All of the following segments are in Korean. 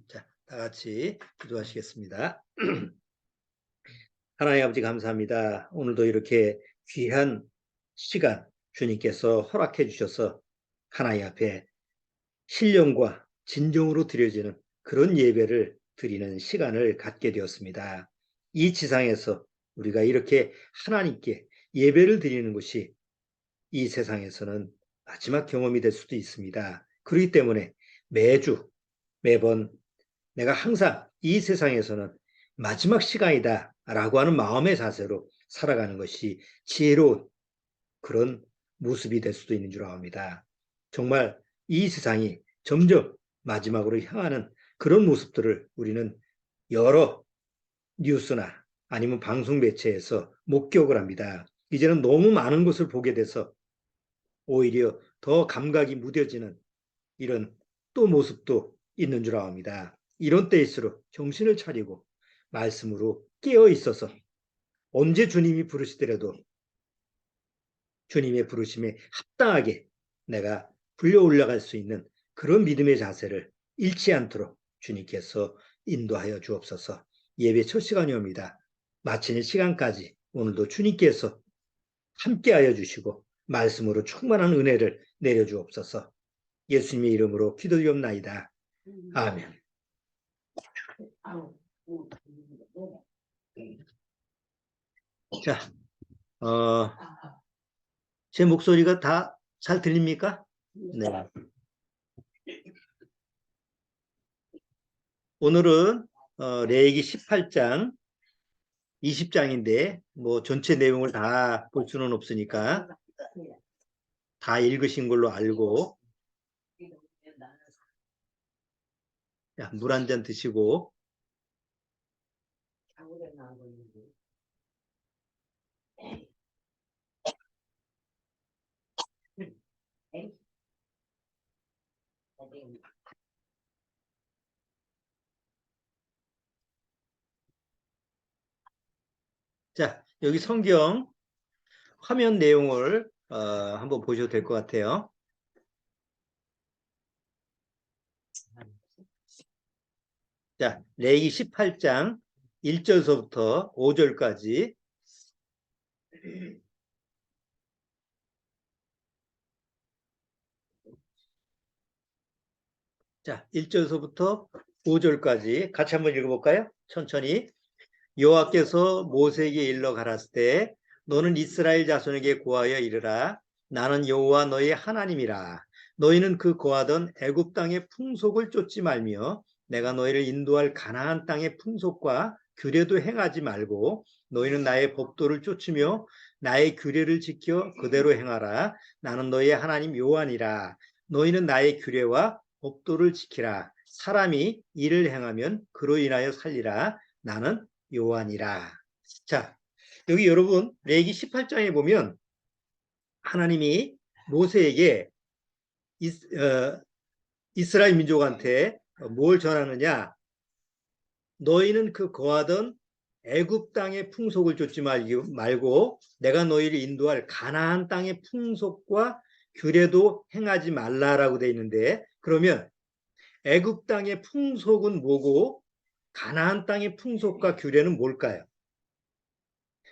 자, 다 같이 기도하시겠습니다. 하나님 아버지 감사합니다. 오늘도 이렇게 귀한 시간 주님께서 허락해 주셔서 하나님 앞에 신령과 진정으로 드려지는 그런 예배를 드리는 시간을 갖게 되었습니다. 이 지상에서 우리가 이렇게 하나님께 예배를 드리는 것이 이 세상에서는 마지막 경험이 될 수도 있습니다. 그렇기 때문에 매주 매번 내가 항상 이 세상에서는 마지막 시간이다 라고 하는 마음의 자세로 살아가는 것이 지혜로운 그런 모습이 될 수도 있는 줄 압니다. 정말 이 세상이 점점 마지막으로 향하는 그런 모습들을 우리는 여러 뉴스나 아니면 방송 매체에서 목격을 합니다. 이제는 너무 많은 것을 보게 돼서 오히려 더 감각이 무뎌지는 이런 또 모습도 있는 줄 압니다. 이런 때일수록 정신을 차리고 말씀으로 깨어 있어서 언제 주님이 부르시더라도 주님의 부르심에 합당하게 내가 불려 올라갈 수 있는 그런 믿음의 자세를 잃지 않도록 주님께서 인도하여 주옵소서. 예배 첫 시간이 옵니다. 마치는 시간까지 오늘도 주님께서 함께하여 주시고 말씀으로 충만한 은혜를 내려주옵소서. 예수님의 이름으로 기도드리옵나이다. 아멘. 자, 제 목소리가 다 잘 들립니까? 네. 오늘은 레위기 18장, 20장인데 뭐 전체 내용을 다 볼 수는 없으니까 다 읽으신 걸로 알고 물 한 잔 드시고 자, 여기 성경 화면 내용을 한번 보셔도 될 것 같아요. 자, 레위기 18장 1절서부터 5절까지 자, 1절서부터 5절까지 같이 한번 읽어볼까요? 천천히. 여호와께서 모세에게 일러 가라사대 때 너는 이스라엘 자손에게 고하여 이르라. 나는 여호와 너의 하나님이라. 너희는 그 거하던 애굽 땅의 풍속을 쫓지 말며 내가 너희를 인도할 가나안 땅의 풍속과 규례도 행하지 말고 너희는 나의 법도를 쫓으며 나의 규례를 지켜 그대로 행하라. 나는 너희의 하나님 여호와니라. 너희는 나의 규례와 법도를 지키라. 사람이 이를 행하면 그로 인하여 살리라. 나는 여호와니라. 자, 여기 여러분 레위기 18장에 보면 하나님이 모세에게 이스라엘 민족한테 뭘 전하느냐? 너희는 그 거하던 애굽 땅의 풍속을 쫓지 말고 내가 너희를 인도할 가나안 땅의 풍속과 규례도 행하지 말라라고 돼 있는데, 그러면 애굽 땅의 풍속은 뭐고 가나안 땅의 풍속과 규례는 뭘까요?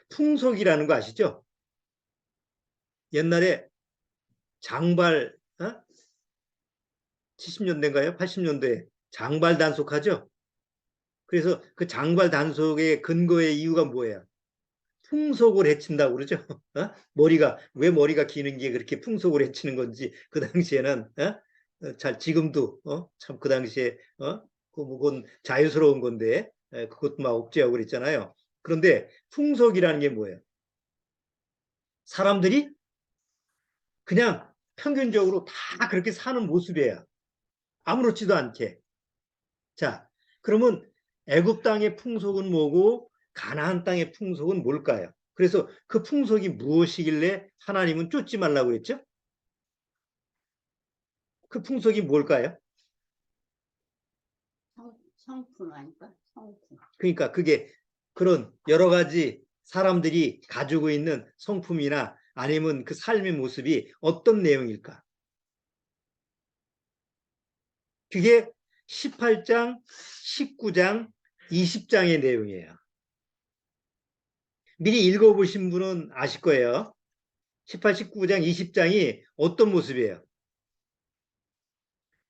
풍속이라는 거 아시죠? 옛날에 장발 70년대인가요? 80년대에 장발 단속하죠? 그래서 그 장발 단속의 근거의 이유가 뭐예요? 풍속을 해친다고 그러죠? 왜 머리가 기는 게 그렇게 풍속을 해치는 건지 그 당시에는 잘 지금도 참 그 당시에 그건 자유스러운 건데 그것도 막 억제하고 그랬잖아요. 그런데 풍속이라는 게 뭐예요? 사람들이 그냥 평균적으로 다 그렇게 사는 모습이에요. 아무렇지도 않게. 자, 그러면 애굽 땅의 풍속은 뭐고 가나안 땅의 풍속은 뭘까요? 그래서 그 풍속이 무엇이길래 하나님은 쫓지 말라고 그랬죠? 그 풍속이 뭘까요? 성품 아닐까? 성품. 그러니까 그게 그런 여러 가지 사람들이 가지고 있는 성품이나 아니면 그 삶의 모습이 어떤 내용일까? 그게 18장, 19장, 20장의 내용이에요. 미리 읽어보신 분은 아실 거예요. 18, 19장, 20장이 어떤 모습이에요?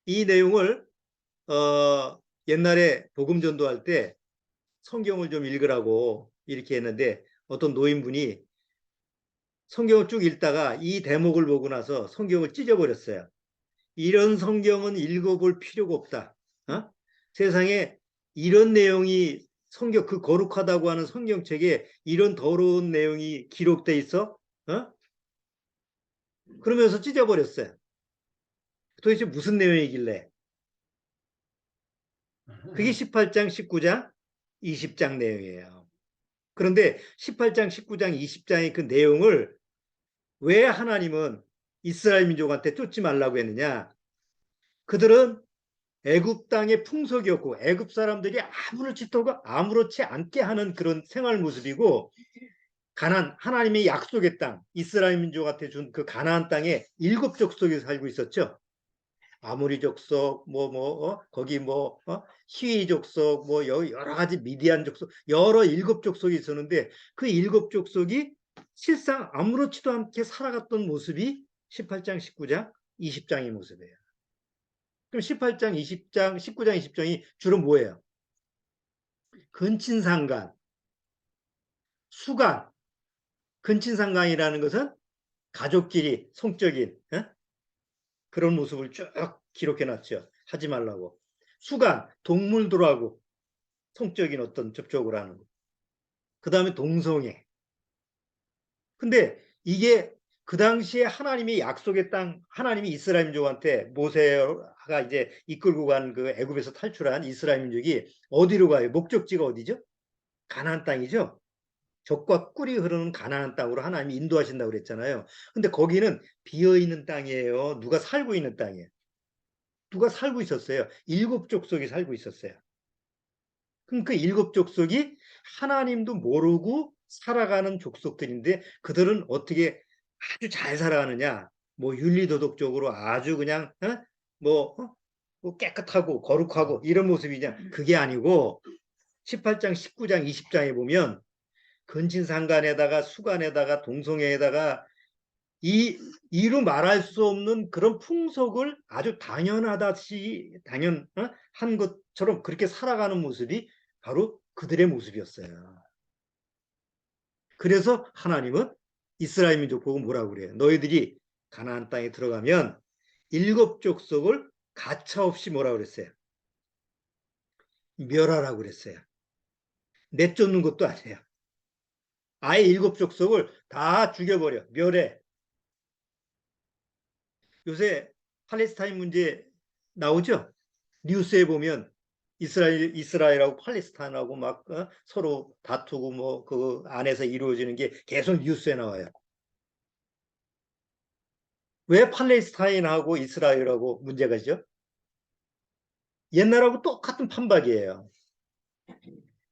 이 내용을 옛날에 복음 전도할 때 성경을 좀 읽으라고 이렇게 했는데 어떤 노인분이 성경을 쭉 읽다가 이 대목을 보고 나서 성경을 찢어버렸어요. 이런 성경은 읽어볼 필요가 없다. 어? 세상에 이런 내용이 성경, 그 거룩하다고 하는 성경책에 이런 더러운 내용이 기록돼 있어? 어? 그러면서 찢어버렸어요. 도대체 무슨 내용이길래? 그게 18장, 19장, 20장 내용이에요. 그런데 18장, 19장, 20장의 그 내용을 왜 하나님은 이스라엘 민족한테 쫓지 말라고 했느냐? 그들은 애굽 땅의 풍속이었고 애굽 사람들이 아무렇지 않게 하는 그런 생활 모습이고 하나님의 약속의 땅, 이스라엘 민족한테 준 그 가나안 땅에 7 족속이 살고 있었죠. 아모리 족속, 거기 히위 족속, 여러 가지 미디안 족속, 여러 7 족속이 있었는데 그 7 족속이 실상 아무렇지도 않게 살아갔던 모습이 18장, 19장, 20장의 모습이에요. 그럼 18장, 20장, 19장, 20장이 주로 뭐예요? 근친상간, 수간. 근친상간이라는 것은 가족끼리 성적인 그런 모습을 쭉 기록해놨죠. 하지 말라고. 수간, 동물들하고 성적인 어떤 접촉을 하는 거. 그 다음에 동성애. 근데 이게 그 당시에 하나님이 약속의 땅, 하나님이 이스라엘 민족한테 모세가 이제 이끌고 간 그 애굽에서 탈출한 이스라엘 민족이 어디로 가요? 목적지가 어디죠? 가나안 땅이죠. 젖과 꿀이 흐르는 가나안 땅으로 하나님이 인도하신다고 그랬잖아요. 근데 거기는 비어있는 땅이에요. 누가 살고 있는 땅이에요. 누가 살고 있었어요. 7 족속이 살고 있었어요. 그럼 그 7 족속이 하나님도 모르고 살아가는 족속들인데 그들은 어떻게 아주 잘 살아가느냐? 윤리도덕적으로 아주 그냥 깨끗하고 거룩하고 이런 모습이냐? 그게 아니고 18장, 19장, 20장에 보면 근친상간에다가 수간에다가 동성애에다가 이루 말할 수 없는 그런 풍속을 아주 당연한 것처럼 그렇게 살아가는 모습이 바로 그들의 모습이었어요. 그래서 하나님은 이스라엘 민족 보고 뭐라고 그래요? 너희들이 가나안 땅에 들어가면 7 족속을 가차없이 뭐라고 그랬어요? 멸하라고 그랬어요. 내쫓는 것도 아니에요. 아예 7 족속을 다 죽여버려. 멸해. 요새 팔레스타인 문제 나오죠? 뉴스에 보면 이스라엘하고 팔레스타인하고 막 서로 다투고 그 안에서 이루어지는 게 계속 뉴스에 나와요. 왜 팔레스타인하고 이스라엘하고 문제가 있죠? 옛날하고 똑같은 판박이에요.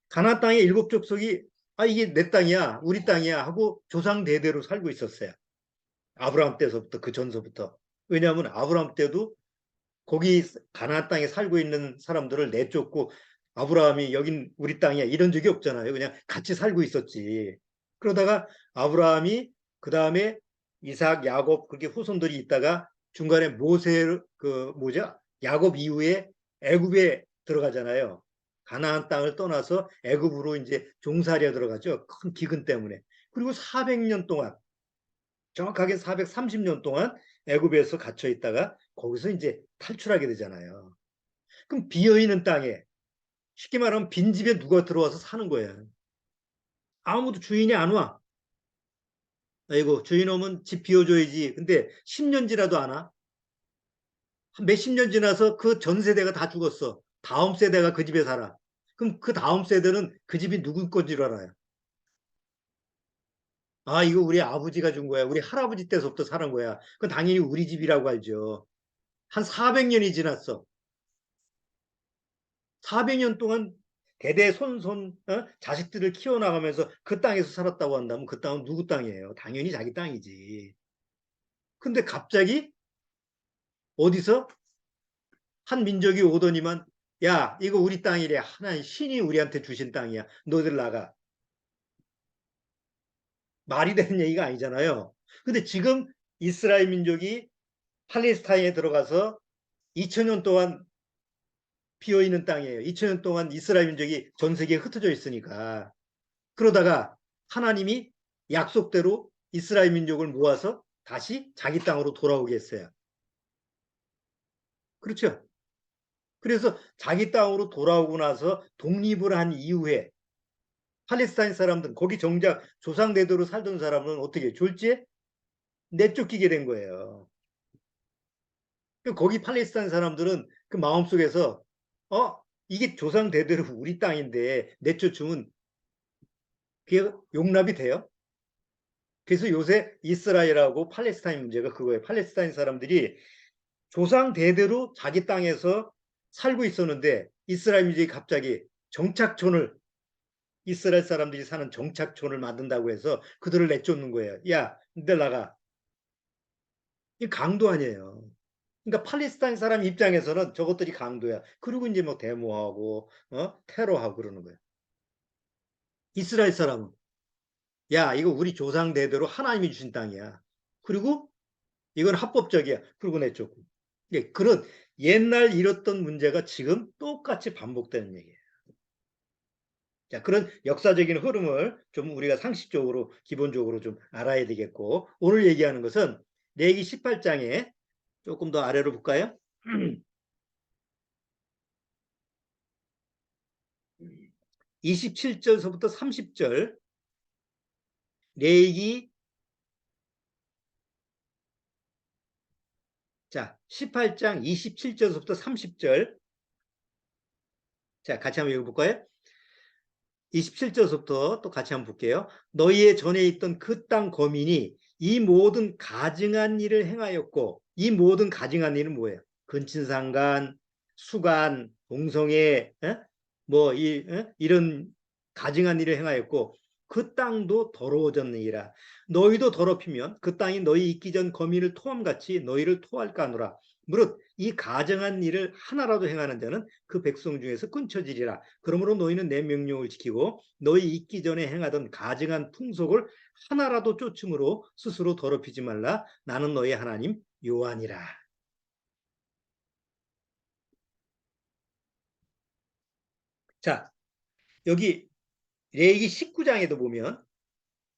가나안 땅의 7 족속이 이게 내 땅이야, 우리 땅이야 하고 조상 대대로 살고 있었어요. 아브라함 때서부터 그 전서부터. 왜냐하면 아브라함 때도 거기 가나안 땅에 살고 있는 사람들을 내쫓고 아브라함이 여긴 우리 땅이야 이런 적이 없잖아요. 그냥 같이 살고 있었지. 그러다가 아브라함이 그 다음에 이삭, 야곱 그렇게 후손들이 있다가 중간에 야곱 이후에 애굽에 들어가잖아요. 가나안 땅을 떠나서 애굽으로 이제 종살이에 들어가죠. 큰 기근 때문에. 그리고 400년 동안 정확하게 430년 동안 애굽에서 갇혀 있다가 거기서 이제 탈출하게 되잖아요. 그럼 비어있는 땅에 쉽게 말하면 빈집에 누가 들어와서 사는 거예요. 아무도 주인이 안 와. 아이고 주인 오면 집 비워줘야지. 근데 10년 지나도 안 와. 한 몇십 년 지나서 그 전 세대가 다 죽었어. 다음 세대가 그 집에 살아. 그럼 그 다음 세대는 그 집이 누구 건 줄 알아요. 이거 우리 아버지가 준 거야. 우리 할아버지 때서부터 사는 거야. 그건 당연히 우리 집이라고 알죠. 한 400년이 지났어. 400년 동안 대대손손 자식들을 키워나가면서 그 땅에서 살았다고 한다면 그 땅은 누구 땅이에요? 당연히 자기 땅이지. 근데 갑자기 어디서 한 민족이 오더니만 야, 이거 우리 땅이래. 하나님 신이 우리한테 주신 땅이야. 너희들 나가. 말이 되는 얘기가 아니잖아요. 근데 지금 이스라엘 민족이 팔레스타인에 들어가서 2000년 동안 비어있는 땅이에요. 2000년 동안 이스라엘 민족이 전 세계에 흩어져 있으니까. 그러다가 하나님이 약속대로 이스라엘 민족을 모아서 다시 자기 땅으로 돌아오게 했어요. 그렇죠? 그래서 자기 땅으로 돌아오고 나서 독립을 한 이후에 팔레스타인 사람들, 거기 정작 조상대대로 살던 사람은 어떻게 졸지에 내쫓기게 된 거예요. 거기 팔레스타인 사람들은 그 마음속에서 이게 조상대대로 우리 땅인데 내쫓으면 그게 용납이 돼요? 그래서 요새 이스라엘하고 팔레스타인 문제가 그거예요. 팔레스타인 사람들이 조상 대대로 자기 땅에서 살고 있었는데 이스라엘 민족이 갑자기 정착촌을 이스라엘 사람들이 사는 정착촌을 만든다고 해서 그들을 내쫓는 거예요. 야, 너 나가. 이 강도 아니에요. 그러니까 팔레스타인 사람 입장에서는 저것들이 강도야. 그리고 이제 뭐 데모하고 테러하고 그러는 거예요. 이스라엘 사람은 야, 이거 우리 조상 대대로 하나님이 주신 땅이야. 그리고 이건 합법적이야. 그리고 내쫓고. 예, 그런 옛날 잃었던 문제가 지금 똑같이 반복되는 얘기예요. 자, 그런 역사적인 흐름을 좀 우리가 상식적으로 기본적으로 좀 알아야 되겠고, 오늘 얘기하는 것은 레위기 18장에 조금 더 아래로 볼까요? 27절서부터 30절 레위기, 자, 18장 27절서부터 30절, 자, 같이 한번 읽어볼까요? 27절부터 또 같이 한번 볼게요. 너희의 전에 있던 그 땅 거민이 이 모든 가증한 일을 행하였고, 이 모든 가증한 일은 뭐예요? 근친상간, 수간, 동성애, 이런 가증한 일을 행하였고, 그 땅도 더러워졌느니라. 너희도 더럽히면 그 땅이 너희 있기 전 거민을 토함같이 너희를 토할까 하노라. 무릇 이 가증한 일을 하나라도 행하는 자는 그 백성 중에서 끊쳐지리라. 그러므로 너희는 내 명령을 지키고 너희 있기 전에 행하던 가증한 풍속을 하나라도 쫓음으로 스스로 더럽히지 말라. 나는 너희 하나님 여호와니라. 자, 여기 레위기 19장에도 보면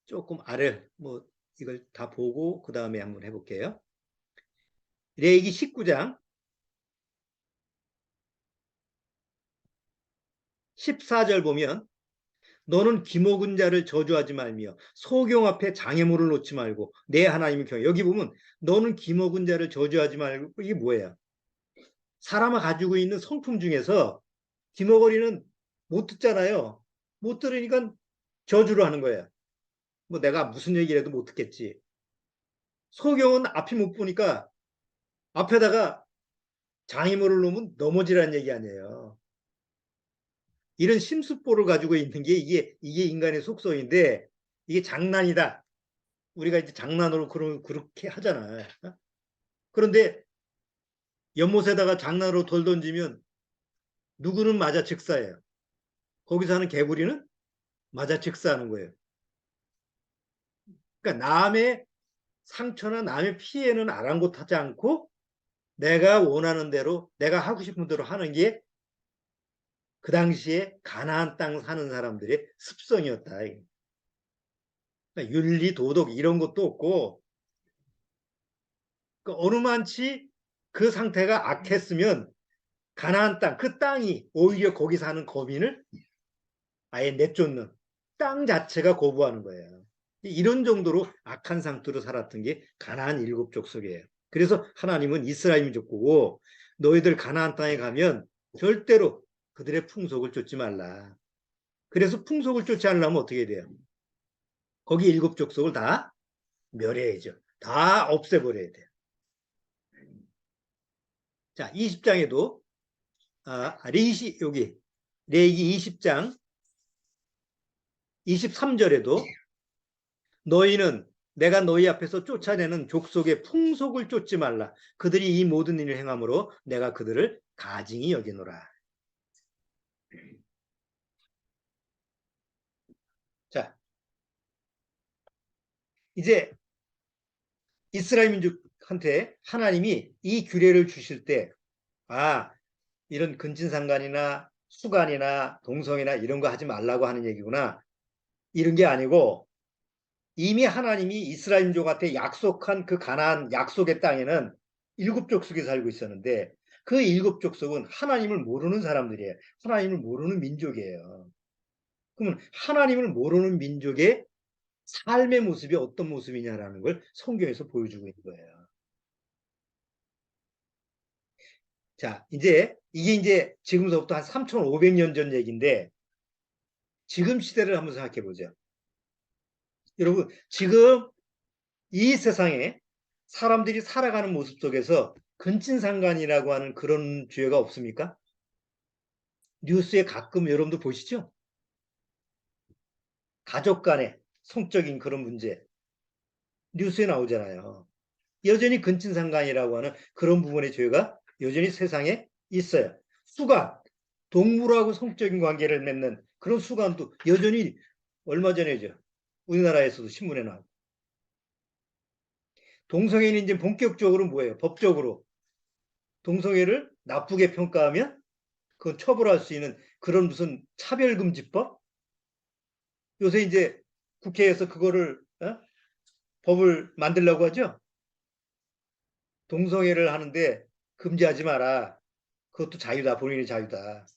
조금 아래 뭐 이걸 다 보고 그 다음에 한번 해볼게요. 레위기 19장 14절 보면 너는 기먹은 자를 저주하지 말며 소경 앞에 장애물을 놓지 말고 내 하나님의 경외. 여기 보면 너는 기먹은 자를 저주하지 말고, 이게 뭐예요? 사람이 가지고 있는 성품 중에서 기먹거리는 못 듣잖아요. 못 들으니까 저주를 하는 거예요. 뭐 내가 무슨 얘기를 해도 못 듣겠지. 소경은 앞이 못 보니까 앞에다가 장애물을 놓으면 넘어지라는 얘기 아니에요. 이런 심수보를 가지고 있는 게 이게 인간의 속성인데 이게 장난이다. 우리가 이제 장난으로 그렇게 하잖아요. 그런데 연못에다가 장난으로 돌 던지면 누구는 맞아 즉사예요. 거기서 하는 개구리는 맞아 즉사하는 거예요. 그러니까 남의 상처나 남의 피해는 아랑곳하지 않고 내가 원하는 대로 내가 하고 싶은 대로 하는 게 그 당시에 가나안 땅 사는 사람들의 습성이었다. 그러니까 윤리, 도덕 이런 것도 없고 어느 만치 그 상태가 악했으면 가나안 땅, 그 땅이 오히려 거기 사는 거민을 아예 내쫓는 땅 자체가 거부하는 거예요. 이런 정도로 악한 상태로 살았던 게 가나안 일곱 족속이에요. 그래서 하나님은 이스라엘 민족 보고 너희들 가나안 땅에 가면 절대로 그들의 풍속을 쫓지 말라. 그래서 풍속을 쫓지 않으려면 어떻게 돼요? 거기 일곱 족속을 다 멸해야죠. 다 없애버려야 돼요. 자, 20장에도 여기 레위기 20장 23절에도 너희는 내가 너희 앞에서 쫓아내는 족속의 풍속을 쫓지 말라. 그들이 이 모든 일을 행함으로 내가 그들을 가증히 여기노라. 자, 이제 이스라엘 민족한테 하나님이 이 규례를 주실 때, 아, 이런 근친상간이나 수간이나 동성이나 이런 거 하지 말라고 하는 얘기구나. 이런 게 아니고 이미 하나님이 이스라엘 민족한테 약속한 그 가나안 약속의 땅에는 일곱 족속이 살고 있었는데 그 일곱 족속은 하나님을 모르는 사람들이에요. 하나님을 모르는 민족이에요. 그러면 하나님을 모르는 민족의 삶의 모습이 어떤 모습이냐라는 걸 성경에서 보여주고 있는 거예요. 자, 이게 이제 지금서부터 한 3,500년 전 얘기인데 지금 시대를 한번 생각해 보죠. 여러분, 지금 이 세상에 사람들이 살아가는 모습 속에서 근친상간이라고 하는 그런 주제가 없습니까? 뉴스에 가끔 여러분도 보시죠? 가족 간의 성적인 그런 문제 뉴스에 나오잖아요. 여전히 근친상간이라고 하는 그런 부분의 죄가 여전히 세상에 있어요. 수간, 동물하고 성적인 관계를 맺는 그런 수간도 여전히 얼마 전에죠. 우리나라에서도 신문에 나오고. 동성애는 이제 본격적으로 뭐예요? 법적으로 동성애를 나쁘게 평가하면 그건 처벌할 수 있는 그런 무슨 차별금지법? 요새 이제 국회에서 그거를 법을 만들려고 하죠. 동성애를 하는데 금지하지 마라. 그것도 자유다. 본인의 자유다.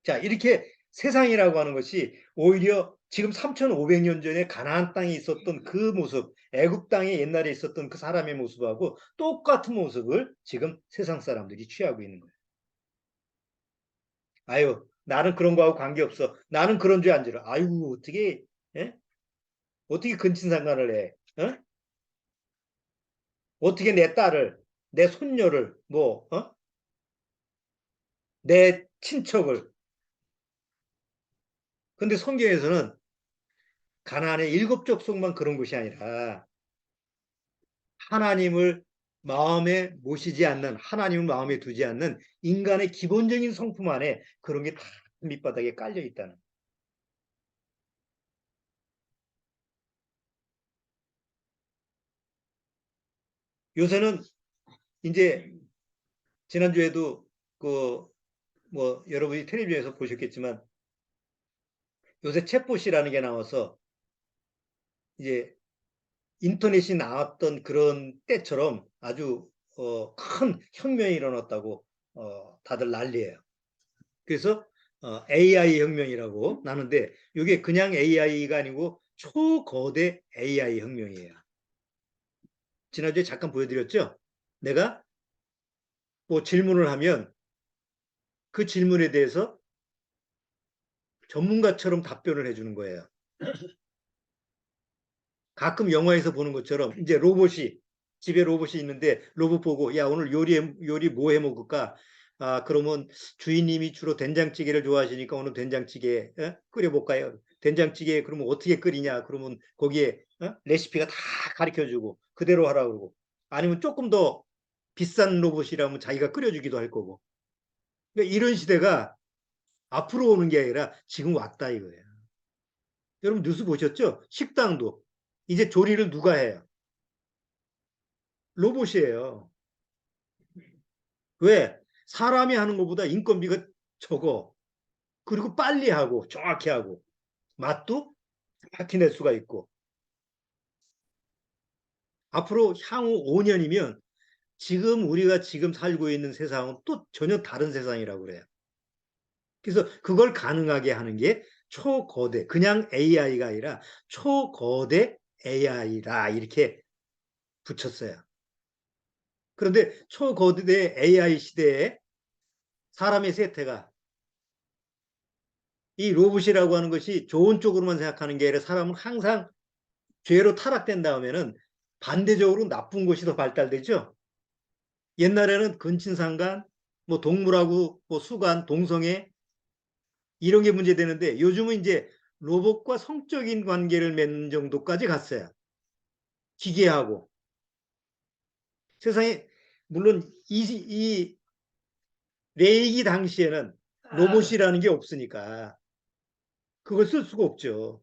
자, 이렇게 세상이라고 하는 것이 오히려 지금 3,500년 전에 가나안 땅에 있었던 그 모습, 애굽 땅에 옛날에 있었던 그 사람의 모습하고 똑같은 모습을 지금 세상 사람들이 취하고 있는 거예요. 아유, 나는 그런 거하고 관계없어. 나는 그런 죄 안 지라. 아유, 어떻게, 예? 어떻게 근친상간을 해? 어? 어떻게 내 딸을, 내 손녀를, 뭐, 내 친척을. 근데 성경에서는 가나안의 일곱 족속만 그런 것이 아니라 하나님을 마음에 모시지 않는, 하나님을 마음에 두지 않는 인간의 기본적인 성품 안에 그런 게 다 밑바닥에 깔려 있다는. 요새는 이제 지난주에도 그 뭐 여러분이 텔레비전에서 보셨겠지만 요새 챗봇이라는 게 나와서 이제 인터넷이 나왔던 그런 때처럼 아주 큰 혁명이 일어났다고 다들 난리예요. 그래서 AI 혁명이라고 나는데 이게 그냥 AI가 아니고 초거대 AI 혁명이에요. 지난주에 잠깐 보여드렸죠? 내가 뭐 질문을 하면 그 질문에 대해서 전문가처럼 답변을 해주는 거예요. 가끔 영화에서 보는 것처럼 이제 로봇이 집에 로봇이 있는데 로봇 보고 야 오늘 요리 뭐 해 먹을까? 아 그러면 주인님이 주로 된장찌개를 좋아하시니까 오늘 된장찌개 끓여볼까요? 된장찌개 그러면 어떻게 끓이냐? 그러면 거기에 레시피가 다 가르쳐주고 그대로 하라 그러고 아니면 조금 더 비싼 로봇이라면 자기가 끓여주기도 할 거고 그러니까 이런 시대가 앞으로 오는 게 아니라 지금 왔다 이거예요. 여러분 뉴스 보셨죠? 식당도 이제 조리를 누가 해요? 로봇이에요. 왜? 사람이 하는 것보다 인건비가 적어. 그리고 빨리 하고 정확히 하고 맛도 정확히 낼 수가 있고 앞으로 향후 5년이면 지금 우리가 지금 살고 있는 세상은 또 전혀 다른 세상이라고 그래요. 그래서 그걸 가능하게 하는 게 초거대 그냥 AI가 아니라 초거대 AI라 이렇게 붙였어요. 그런데 초거대 AI 시대에 사람의 세태가 이 로봇이라고 하는 것이 좋은 쪽으로만 생각하는 게 아니라 사람은 항상 죄로 타락된 다음에는 반대적으로 나쁜 것이 더 발달되죠. 옛날에는 근친상간, 뭐 동물하고 뭐 수간, 동성애 이런 게 문제되는데 요즘은 이제 로봇과 성적인 관계를 맺는 정도까지 갔어요. 기계하고 세상에 물론 이 레이기 당시에는 로봇이라는 게 없으니까 그걸 쓸 수가 없죠.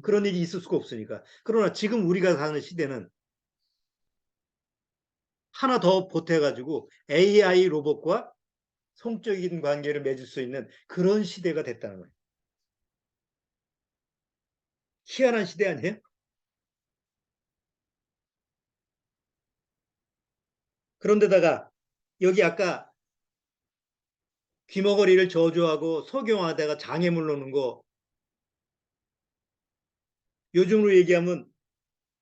그런 일이 있을 수가 없으니까. 그러나 지금 우리가 사는 시대는 하나 더 보태가지고 AI 로봇과 성적인 관계를 맺을 수 있는 그런 시대가 됐다는 거예요. 희한한 시대 아니에요? 그런데다가 여기 아까 귀머거리를 저주하고 석용하다가 장애물 놓는 거 요즘으로 얘기하면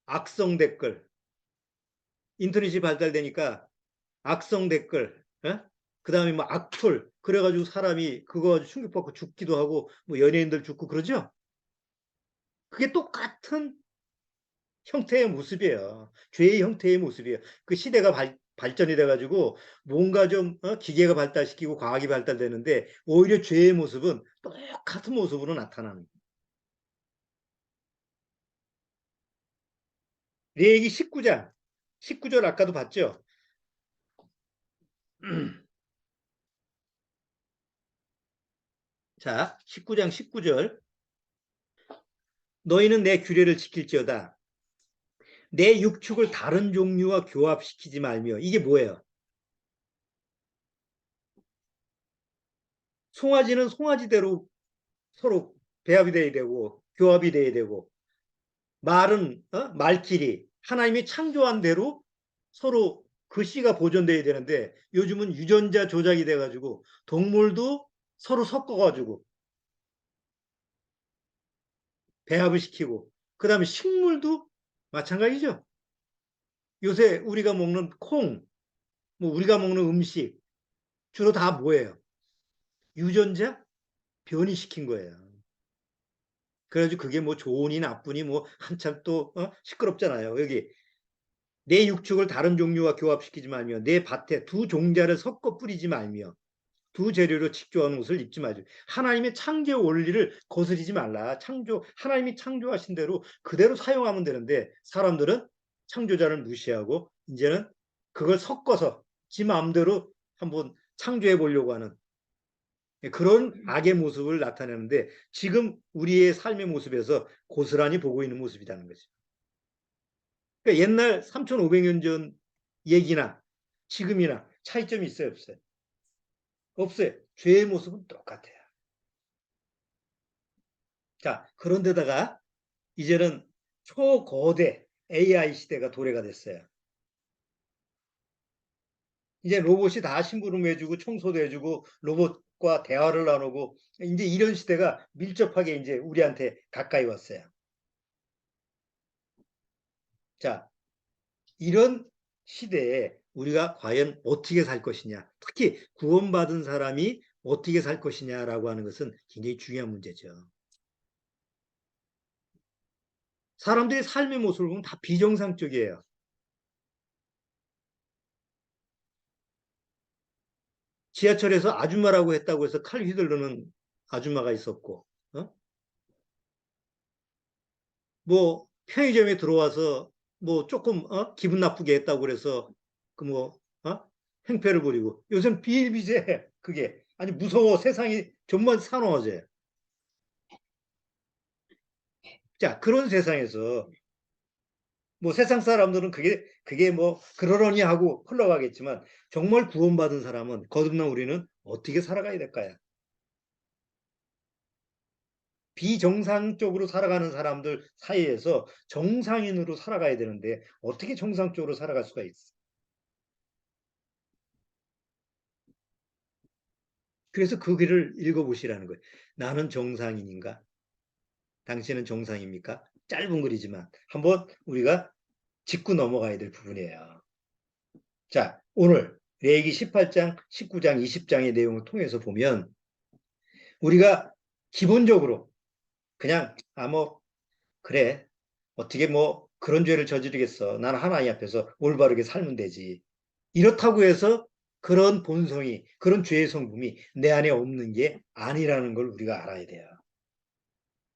악성 댓글 인터넷이 발달되니까 악성 댓글 그 다음에 뭐 악플 그래가지고 사람이 그거 충격받고 죽기도 하고 뭐 연예인들 죽고 그러죠. 그게 똑같은 형태의 모습이에요. 죄의 형태의 모습이에요. 그 시대가 발전이 돼가지고 뭔가 좀 기계가 발달시키고 과학이 발달되는데 오히려 죄의 모습은 똑같은 모습으로 나타나는 거예요. 레위기 19장 19절 아까도 봤죠. 자 19장 19절 너희는 내 규례를 지킬지어다. 내 육축을 다른 종류와 교합시키지 말며. 이게 뭐예요? 송아지는 송아지대로 서로 배합이 돼야 되고 교합이 돼야 되고 말은 말끼리 하나님이 창조한 대로 서로 그 씨가 보존돼야 되는데 요즘은 유전자 조작이 돼가지고 동물도 서로 섞어가지고 배합을 시키고 그 다음에 식물도 마찬가지죠. 요새 우리가 먹는 콩, 뭐 우리가 먹는 음식 주로 다 뭐예요? 유전자 변이시킨 거예요. 그래가지고 그게 뭐 좋으니 나쁘니 뭐 한참 또 시끄럽잖아요. 여기 내 육축을 다른 종류와 교합시키지 말며 내 밭에 두 종자를 섞어 뿌리지 말며 두 재료로 직조한 옷을 입지 말죠. 하나님의 창조 원리를 거스리지 말라. 하나님이 창조하신 대로 그대로 사용하면 되는데 사람들은 창조자를 무시하고 이제는 그걸 섞어서 지 마음대로 한번 창조해 보려고 하는 그런 악의 모습을 나타내는데 지금 우리의 삶의 모습에서 고스란히 보고 있는 모습이라는 거죠. 그러니까 옛날 3,500년 전 얘기나 지금이나 차이점이 있어요, 없어요? 없어요. 죄의 모습은 똑같아요. 자, 그런데다가 이제는 초거대 AI 시대가 도래가 됐어요. 이제 로봇이 다 심부름 해주고 청소도 해주고 로봇과 대화를 나누고 이제 이런 시대가 밀접하게 이제 우리한테 가까이 왔어요. 자, 이런 시대에 우리가 과연 어떻게 살 것이냐, 특히 구원받은 사람이 어떻게 살 것이냐라고 하는 것은 굉장히 중요한 문제죠. 사람들의 삶의 모습을 보면 다 비정상적이에요. 지하철에서 아줌마라고 했다고 해서 칼 휘두르는 아줌마가 있었고, 뭐 편의점에 들어와서 뭐 조금 기분 나쁘게 했다고 그래서 그뭐 행패를 부리고 요즘 비일비재 그게 아니 무서워 세상이 정말 산화제. 자 그런 세상에서 뭐 세상 사람들은 그게 뭐 그러려니 하고 흘러가겠지만 정말 구원받은 사람은 거듭난 우리는 어떻게 살아가야 될까요? 비정상적으로 살아가는 사람들 사이에서 정상인으로 살아가야 되는데 어떻게 정상적으로 살아갈 수가 있어? 그래서 그 글을 읽어보시라는 거예요. 나는 정상인인가? 당신은 정상입니까? 짧은 글이지만 한번 우리가 짚고 넘어가야 될 부분이에요. 자, 오늘 레위기 18장, 19장, 20장의 내용을 통해서 보면 우리가 기본적으로 그냥 뭐 그래 어떻게 뭐 그런 죄를 저지르겠어. 나는 하나님 앞에서 올바르게 살면 되지. 이렇다고 해서 그런 본성이 그런 죄의 성품이 내 안에 없는 게 아니라는 걸 우리가 알아야 돼요.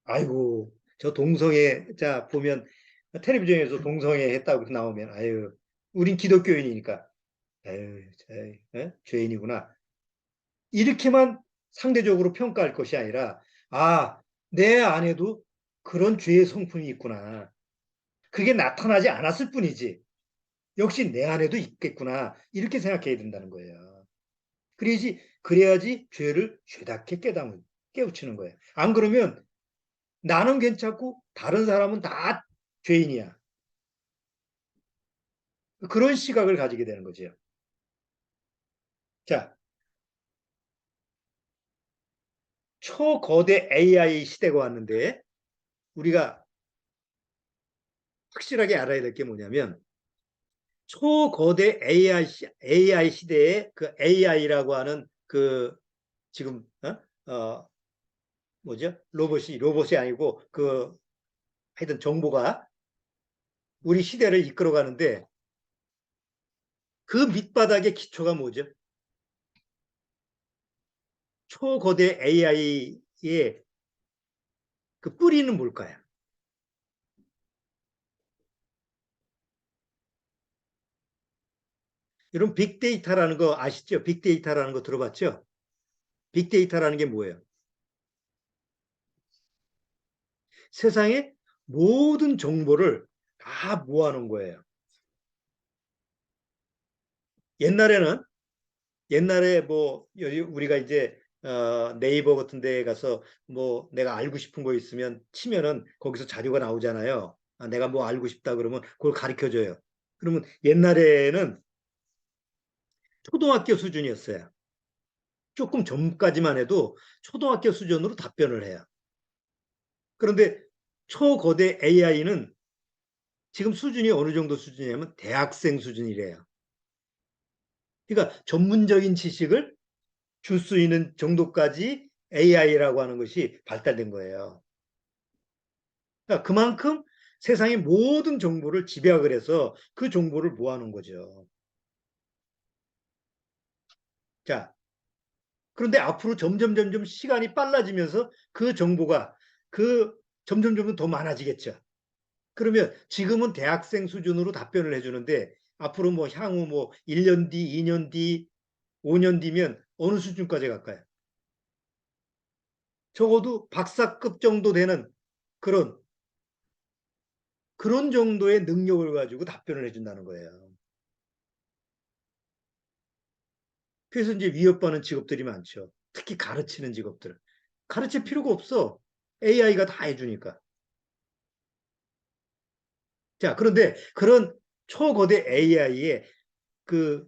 아이고 저 동성애 자 보면 텔레비전에서 동성애 했다고 나오면 아유 우린 기독교인이니까 아유 죄인이구나 이렇게만 상대적으로 평가할 것이 아니라 아, 내 안에도 그런 죄의 성품이 있구나. 그게 나타나지 않았을 뿐이지. 역시 내 안에도 있겠구나. 이렇게 생각해야 된다는 거예요. 그래야지 죄를 죄답게 깨우치는 거예요. 안 그러면 나는 괜찮고 다른 사람은 다 죄인이야. 그런 시각을 가지게 되는 거죠. 자, 초거대 AI 시대가 왔는데 우리가 확실하게 알아야 될 게 뭐냐면 초거대 AI 시대에 그 AI라고 하는 그 지금 뭐죠? 로봇이 아니고 그 하여튼 정보가 우리 시대를 이끌어가는데 그 밑바닥의 기초가 뭐죠? 초거대 AI의 그 뿌리는 뭘까요? 여러분 빅데이터라는 거 아시죠? 빅데이터라는 거 들어봤죠? 빅데이터라는 게 뭐예요? 세상의 모든 정보를 다 모아놓은 거예요. 옛날에는 옛날에 뭐 우리가 이제 네이버 같은 데 가서 뭐 내가 알고 싶은 거 있으면 치면은 거기서 자료가 나오잖아요. 아, 내가 뭐 알고 싶다 그러면 그걸 가르쳐 줘요. 그러면 옛날에는 초등학교 수준이었어요. 조금 전까지만 해도 초등학교 수준으로 답변을 해요. 그런데 초거대 AI는 지금 수준이 어느 정도 수준이냐면 대학생 수준이래요. 그러니까 전문적인 지식을 줄 수 있는 정도까지 AI라고 하는 것이 발달된 거예요. 그러니까 그만큼 세상의 모든 정보를 집약을 해서 그 정보를 모아놓은 거죠. 자, 그런데 앞으로 점점 시간이 빨라지면서 그 정보가 그 점점 더 많아지겠죠. 그러면 지금은 대학생 수준으로 답변을 해주는데 앞으로 뭐 향후 뭐 1년 뒤, 2년 뒤, 5년 뒤면 어느 수준까지 갈까요? 적어도 박사급 정도 되는 그런 정도의 능력을 가지고 답변을 해준다는 거예요. 그래서 이제 위협받는 직업들이 많죠. 특히 가르치는 직업들. 가르칠 필요가 없어. AI가 다 해주니까. 자, 그런데 그런 초거대 AI의 그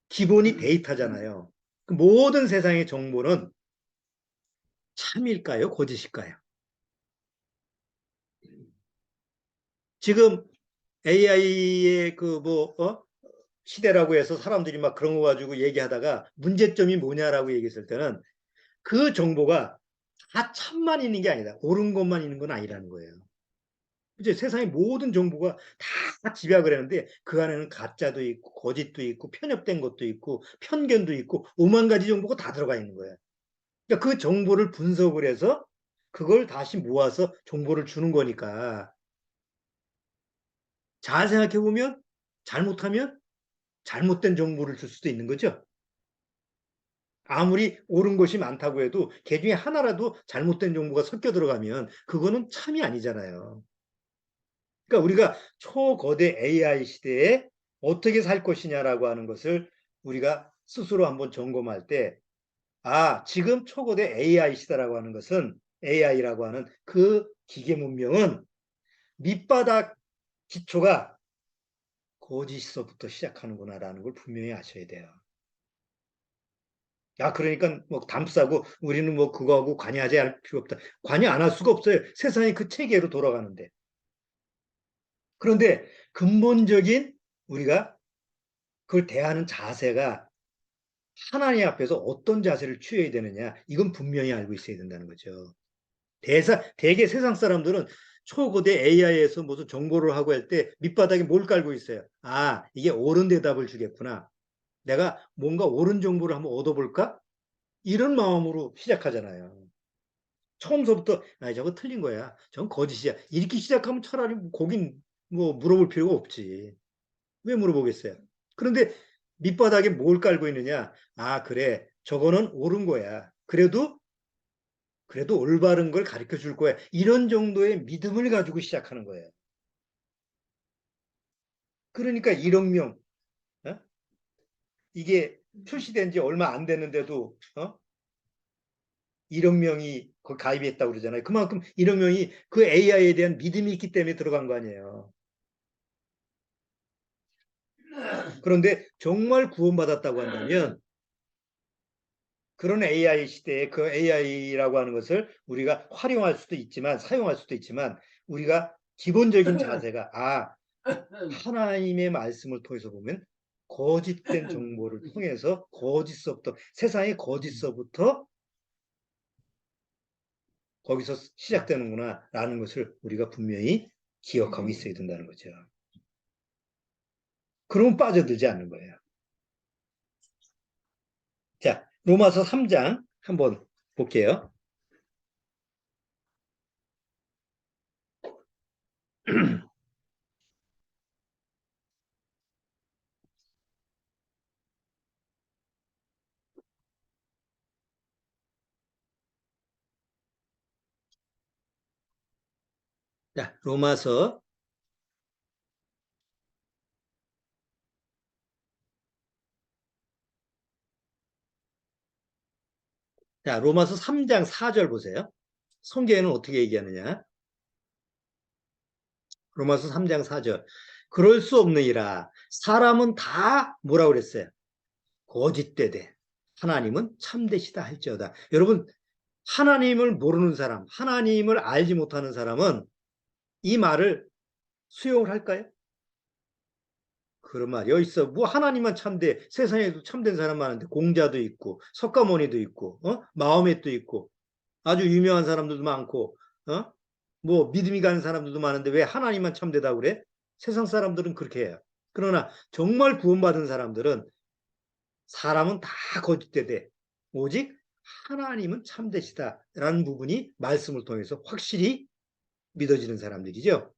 기본이 데이터잖아요. 그 모든 세상의 정보는 참일까요? 거짓일까요? 지금 AI의 시대라고 해서 사람들이 막 그런 거 가지고 얘기하다가 문제점이 뭐냐라고 얘기했을 때는 그 정보가 다 참만 있는 게 아니다. 옳은 것만 있는 건 아니라는 거예요. 이제 세상의 모든 정보가 다 집약을 했는데 그 안에는 가짜도 있고 거짓도 있고 편협된 것도 있고 편견도 있고 오만 가지 정보가 다 들어가 있는 거예요. 그러니까 그 정보를 분석을 해서 그걸 다시 모아서 정보를 주는 거니까 잘 생각해 보면 잘못하면 잘못된 정보를 줄 수도 있는 거죠. 아무리 옳은 것이 많다고 해도 그 중에 하나라도 잘못된 정보가 섞여 들어가면 그거는 참이 아니잖아요. 그러니까 우리가 초거대 AI 시대에 어떻게 살 것이냐라고 하는 것을 우리가 스스로 한번 점검할 때, 아, 지금 초거대 AI 시대라고 하는 것은 AI라고 하는 그 기계 문명은 밑바닥 기초가 거짓서부터 시작하는구나라는 걸 분명히 아셔야 돼요. 야, 그러니까 뭐 담싸고 우리는 뭐 그거하고 관여하지 않을 필요 없다. 관여 안 할 수가 없어요. 세상이 그 체계로 돌아가는데. 그런데 근본적인 우리가 그걸 대하는 자세가 하나님 앞에서 어떤 자세를 취해야 되느냐, 이건 분명히 알고 있어야 된다는 거죠. 대개 세상 사람들은 초거대 AI에서 무슨 정보를 하고 할 때 밑바닥에 뭘 깔고 있어요? 아, 이게 옳은 대답을 주겠구나. 내가 뭔가 옳은 정보를 한번 얻어볼까? 이런 마음으로 시작하잖아요. 처음서부터 아, 저거 틀린 거야. 저건 거짓이야. 이렇게 시작하면 차라리 거긴 뭐 물어볼 필요가 없지. 왜 물어보겠어요? 그런데 밑바닥에 뭘 깔고 있느냐? 아, 그래. 저거는 옳은 거야. 그래도 올바른 걸 가르쳐 줄 거야. 이런 정도의 믿음을 가지고 시작하는 거예요. 그러니까 1억 명, 어? 이게 출시된 지 얼마 안 됐는데도 1억 명이 거기 가입했다고 그러잖아요. 그만큼 1억 명이 그 AI에 대한 믿음이 있기 때문에 들어간 거 아니에요. 그런데 정말 구원받았다고 한다면 그런 AI 시대에 그 AI라고 하는 것을 우리가 활용할 수도 있지만 사용할 수도 있지만 우리가 기본적인 자세가 하나님의 말씀을 통해서 보면 거짓된 정보를 통해서 거짓서부터 세상의 거짓서부터 거기서 시작되는구나 라는 것을 우리가 분명히 기억하고 있어야 된다는 거죠. 그러면 빠져들지 않는 거예요. 자, 로마서 3장 한번 볼게요. 자, 로마서 자, 로마서 3장 4절 보세요. 성경에는 어떻게 얘기하느냐? 로마서 3장 4절. 그럴 수 없느니라. 사람은 다 뭐라고 그랬어요? 거짓되되 하나님은 참되시다 할지어다. 여러분, 하나님을 모르는 사람, 하나님을 알지 못하는 사람은 이 말을 수용을 할까요? 그런 말 여기 있어. 뭐 하나님만 참돼. 세상에도 참된 사람 많은데 공자도 있고 석가모니도 있고 마호멧도 있고 아주 유명한 사람들도 많고 뭐 믿음이 가는 사람들도 많은데 왜 하나님만 참되다고 그래? 세상 사람들은 그렇게 해요. 그러나 정말 구원받은 사람들은 사람은 다 거짓되되 오직 하나님은 참되시다라는 부분이 말씀을 통해서 확실히 믿어지는 사람들이죠.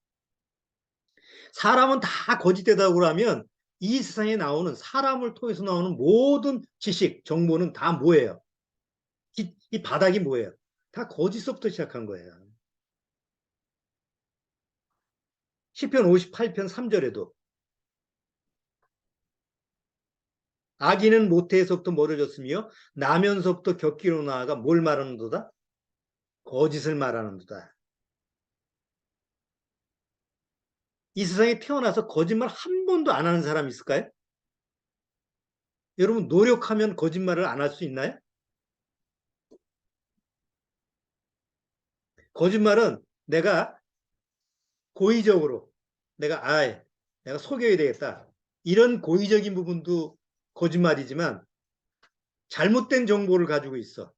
사람은 다 거짓되다고 그러면 이 세상에 나오는 사람을 통해서 나오는 모든 지식, 정보는 다 뭐예요? 이 바닥이 뭐예요? 다 거짓서부터 시작한 거예요. 시편 58편 3절에도 악인은 모태에서부터 멀어졌으며 나면서부터 격기로 나아가 뭘 말하는도다? 거짓을 말하는도다. 이 세상에 태어나서 거짓말 한 번도 안 하는 사람 있을까요? 여러분 노력하면 거짓말을 안 할 수 있나요? 거짓말은 내가 고의적으로 내가 속여야 되겠다. 이런 고의적인 부분도 거짓말이지만 잘못된 정보를 가지고 있어.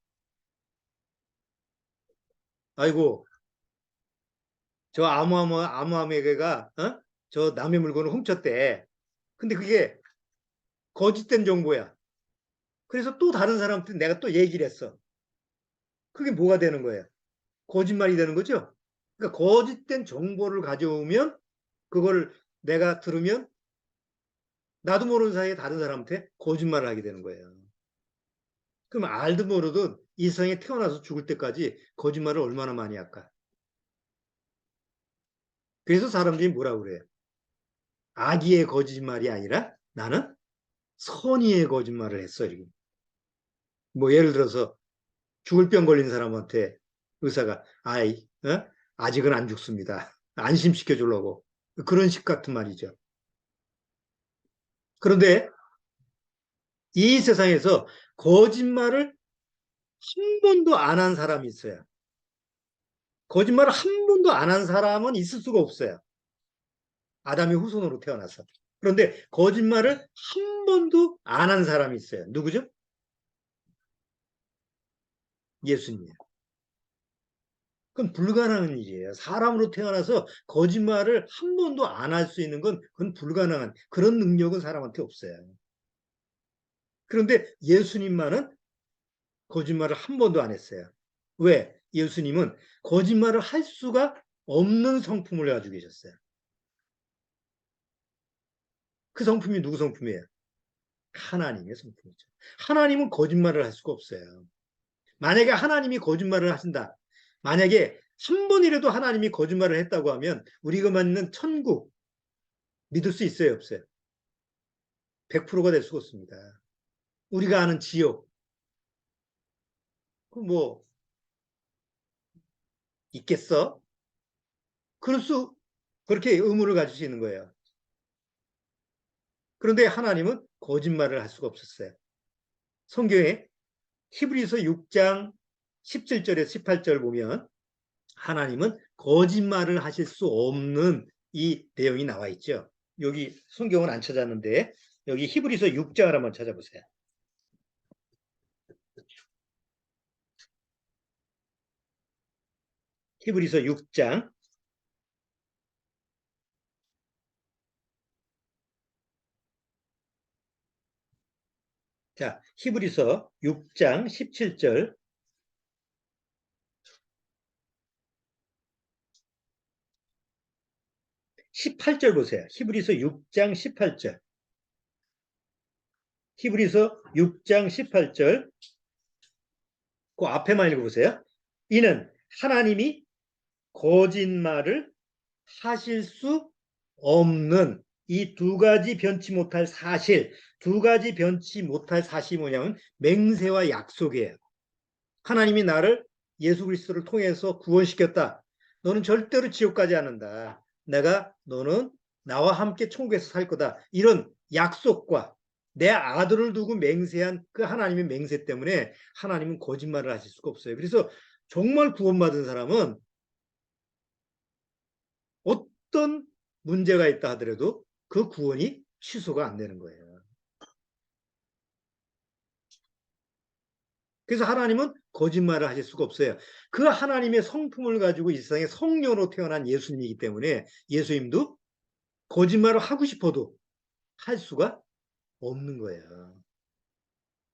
아이고 저 아무아무에게가 저 남의 물건을 훔쳤대. 근데 그게 거짓된 정보야. 그래서 또 다른 사람한테 내가 또 얘기를 했어. 그게 뭐가 되는 거예요? 거짓말이 되는 거죠? 그러니까 거짓된 정보를 가져오면 그걸 내가 들으면 나도 모르는 사이에 다른 사람한테 거짓말을 하게 되는 거예요. 그럼 알든 모르든 이 세상에 태어나서 죽을 때까지 거짓말을 얼마나 많이 할까? 그래서 사람들이 뭐라고 그래요? 악의의 거짓말이 아니라 나는 선의의 거짓말을 했어. 뭐 예를 들어서 죽을 병 걸린 사람한테 의사가 아직은 안 죽습니다. 안심시켜 주려고. 그런 식 같은 말이죠. 그런데 이 세상에서 거짓말을 한 번도 안 한 사람이 있어요. 거짓말을 한 번도 안 한 사람은 있을 수가 없어요. 아담의 후손으로 태어나서. 그런데 거짓말을 한 번도 안 한 사람이 있어요. 누구죠? 예수님이에요. 그건 불가능한 일이에요. 사람으로 태어나서 거짓말을 한 번도 안 할 수 있는 건 그건 불가능한 그런 능력은 사람한테 없어요. 그런데 예수님만은 거짓말을 한 번도 안 했어요. 왜? 예수님은 거짓말을 할 수가 없는 성품을 가지고 계셨어요. 그 성품이 누구 성품이에요? 하나님의 성품이죠. 하나님은 거짓말을 할 수가 없어요. 만약에 하나님이 거짓말을 하신다. 만약에 한 번이라도 하나님이 거짓말을 했다고 하면 우리가 맞는 천국 믿을 수 있어요, 없어요? 100%가 될 수가 없습니다. 우리가 아는 지옥, 뭐 있겠어? 그렇게 의무를 가질 수 있는 거예요. 그런데 하나님은 거짓말을 할 수가 없었어요. 성경에 히브리서 6장 17절에서 18절 보면 하나님은 거짓말을 하실 수 없는 이 내용이 나와 있죠. 여기 성경은 안 찾았는데 여기 히브리서 6장을 한번 찾아보세요. 히브리서 6장 자, 히브리서 6장 17절 18절 보세요. 히브리서 6장 18절 히브리서 6장 18절 그 앞에만 읽어보세요. 이는 하나님이 거짓말을 하실 수 없는 이 두 가지 변치 못할 사실, 두 가지 변치 못할 사실이 뭐냐면 맹세와 약속이에요. 하나님이 나를 예수 그리스도를 통해서 구원시켰다. 너는 절대로 지옥 가지 않는다. 너는 나와 함께 천국에서 살 거다. 이런 약속과 내 아들을 두고 맹세한 그 하나님의 맹세 때문에 하나님은 거짓말을 하실 수가 없어요. 그래서 정말 구원받은 사람은 어떤 문제가 있다 하더라도 그 구원이 취소가 안 되는 거예요. 그래서 하나님은 거짓말을 하실 수가 없어요. 그 하나님의 성품을 가지고 이 세상에 성녀로 태어난 예수님이기 때문에 예수님도 거짓말을 하고 싶어도 할 수가 없는 거예요.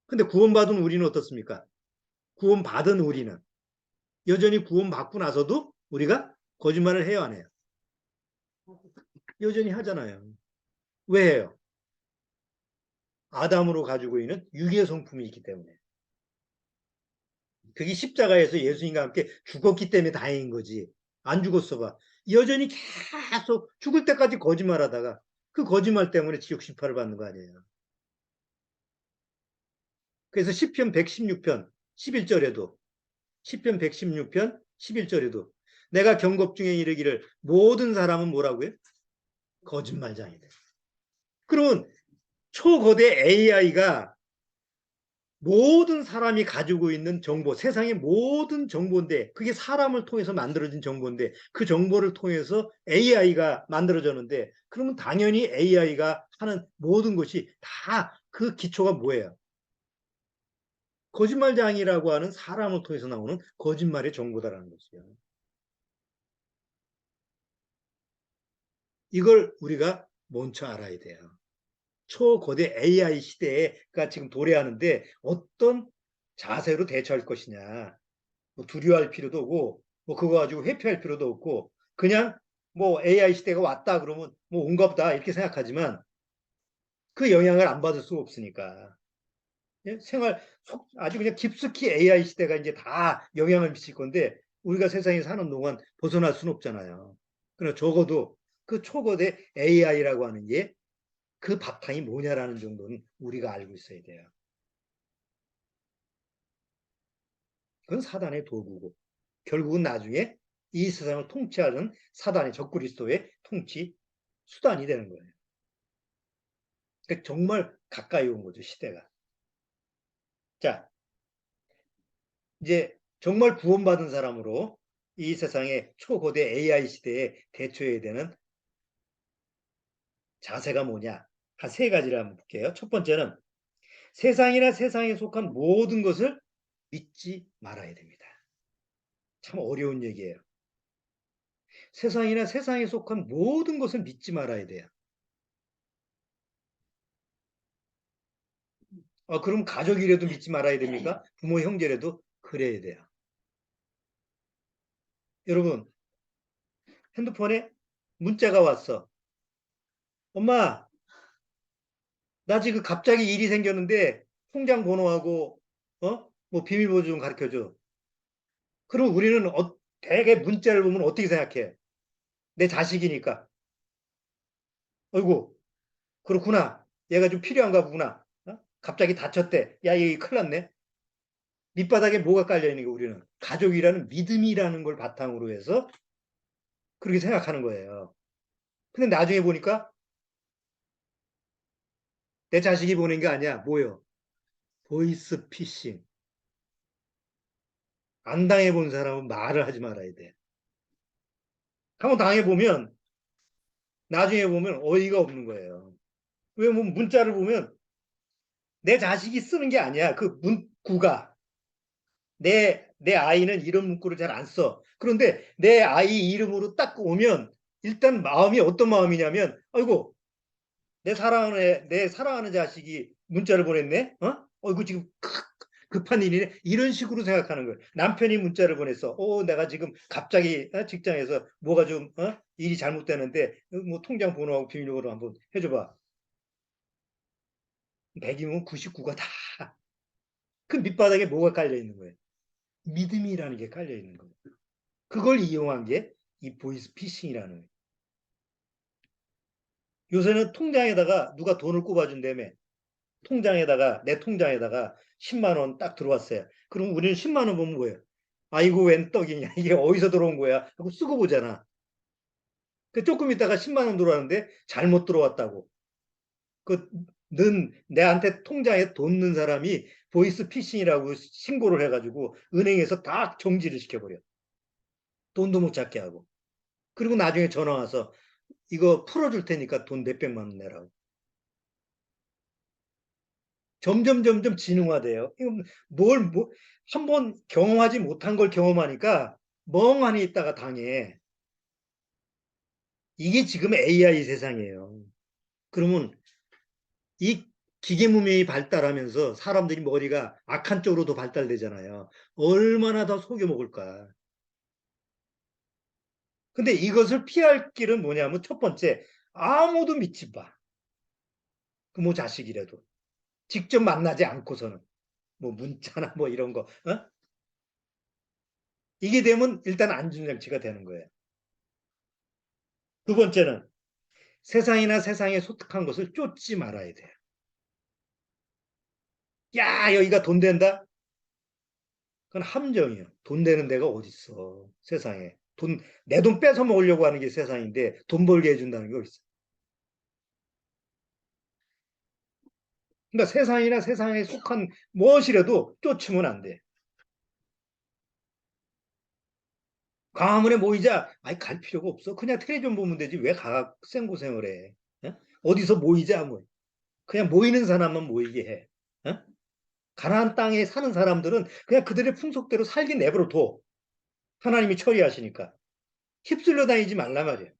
근데 구원받은 우리는 어떻습니까? 구원받은 우리는 여전히 구원받고 나서도 우리가 거짓말을 해요, 안 해요? 여전히 하잖아요. 왜 해요? 아담으로 가지고 있는 유괴 성품이 있기 때문에. 그게 십자가에서 예수님과 함께 죽었기 때문에 다행인 거지. 안 죽었어 봐. 여전히 계속 죽을 때까지 거짓말하다가 그 거짓말 때문에 지옥 심판을 받는 거 아니에요. 그래서 시편 116편 11절에도 시편 116편 11절에도 내가 경급 중에 이르기를 모든 사람은 뭐라고요? 거짓말장이다. 그러면 초거대 AI가 모든 사람이 가지고 있는 정보, 세상의 모든 정보인데 그게 사람을 통해서 만들어진 정보인데 그 정보를 통해서 AI가 만들어졌는데 그러면 당연히 AI가 하는 모든 것이 다 그 기초가 뭐예요? 거짓말장이라고 하는 사람을 통해서 나오는 거짓말의 정보다라는 것이요. 이걸 우리가 먼저 알아야 돼요. 초거대 AI 시대가 지금 도래하는데 어떤 자세로 대처할 것이냐. 뭐 두려워할 필요도 없고 뭐 그거 가지고 회피할 필요도 없고 그냥 뭐 AI 시대가 왔다 그러면 뭐 온가 보다 이렇게 생각하지만 그 영향을 안 받을 수가 없으니까 예? 아주 그냥 깊숙이 AI 시대가 이제 다 영향을 미칠 건데 우리가 세상에 사는 동안 벗어날 수는 없잖아요. 그러나 적어도 그 초거대 AI라고 하는 게 그 바탕이 뭐냐라는 정도는 우리가 알고 있어야 돼요. 그건 사단의 도구고 결국은 나중에 이 세상을 통치하는 사단의 적그리스도의 통치 수단이 되는 거예요. 그러니까 정말 가까이 온 거죠, 시대가. 자, 이제 정말 구원받은 사람으로 이 세상의 초거대 AI 시대에 대처해야 되는 자세가 뭐냐? 한 세 가지를 한번 볼게요. 첫 번째는 세상이나 세상에 속한 모든 것을 믿지 말아야 됩니다. 참 어려운 얘기예요. 세상이나 세상에 속한 모든 것을 믿지 말아야 돼요. 그럼 가족이라도 믿지 말아야 됩니까? 부모, 형제라도 그래야 돼요. 여러분, 핸드폰에 문자가 왔어. 엄마, 나 지금 갑자기 일이 생겼는데 통장 번호하고 뭐 비밀번호 좀 가르쳐줘. 그럼 우리는 대개 문자를 보면 어떻게 생각해? 내 자식이니까. 어이구, 그렇구나. 얘가 좀 필요한가 보구나. 갑자기 다쳤대. 야, 이거 큰일 났네. 밑바닥에 뭐가 깔려 있는 거 우리는 가족이라는 믿음이라는 걸 바탕으로 해서 그렇게 생각하는 거예요. 근데 나중에 보니까 내 자식이 보낸 게 아니야. 뭐요? 보이스 피싱. 안 당해본 사람은 말을 하지 말아야 돼. 한번 당해보면 나중에 보면 어이가 없는 거예요. 왜 뭐 문자를 보면 내 자식이 쓰는 게 아니야. 그 문구가 내 아이는 이런 문구를 잘 안 써. 그런데 내 아이 이름으로 딱 오면 일단 마음이 어떤 마음이냐면 아이고 내 사랑하는 자식이 문자를 보냈네. 이거 지금 급한 일이네. 이런 식으로 생각하는 거예요. 남편이 문자를 보냈어. 내가 지금 갑자기 직장에서 뭐가 좀 일이 잘못되는데 뭐 통장 번호하고 비밀번호 한번 해줘봐. 100이면 99가 다 그 밑바닥에 뭐가 깔려 있는 거예요. 믿음이라는 게 깔려 있는 거예요. 그걸 이용한 게 이 보이스 피싱이라는 거예요. 요새는 통장에다가 누가 돈을 꼽아준다며 내 통장에다가 10만 원 딱 들어왔어요. 그럼 우리는 10만 원 보면 뭐예요? 아이고 웬 떡이냐 이게 어디서 들어온 거야 하고 쓰고 보잖아. 그 조금 있다가 10만 원 들어왔는데 잘못 들어왔다고. 는 내한테 통장에 돈 넣은 사람이 보이스 피싱이라고 신고를 해가지고 은행에서 다 정지를 시켜버려. 돈도 못 찾게 하고. 그리고 나중에 전화 와서 이거 풀어줄 테니까 돈 몇백만 원 내라고. 점점 진흥화돼요. 한번 경험하지 못한 걸 경험하니까 멍하니 있다가 당해. 이게 지금 AI 세상이에요. 그러면 이 기계 문명이 발달하면서 사람들이 머리가 악한 쪽으로 더 발달되잖아요. 얼마나 더 속여먹을까. 근데 이것을 피할 길은 뭐냐면 첫 번째, 아무도 믿지 마. 부모 자식이라도. 직접 만나지 않고서는. 뭐 문자나 뭐 이런 거. 이게 되면 일단 안전장치가 되는 거예요. 두 번째는 세상이나 세상에 소득한 것을 쫓지 말아야 돼요. 야, 여기가 돈 된다? 그건 함정이에요. 돈 되는 데가 어디 있어, 세상에. 내 돈 뺏어 먹으려고 하는 게 세상인데 돈 벌게 해준다는 게 어디 있어. 그러니까 세상이나 세상에 속한 무엇이라도 쫓으면 안 돼. 광화문에 모이자. 아니, 갈 필요가 없어. 그냥 텔레비전 보면 되지. 왜 생고생을 해? 어디서 모이자. 뭐. 그냥 모이는 사람만 모이게 해. 가나안 땅에 사는 사람들은 그냥 그들의 풍속대로 살게 내버려 둬. 하나님이 처리하시니까. 휩쓸려 다니지 말란 말이에요.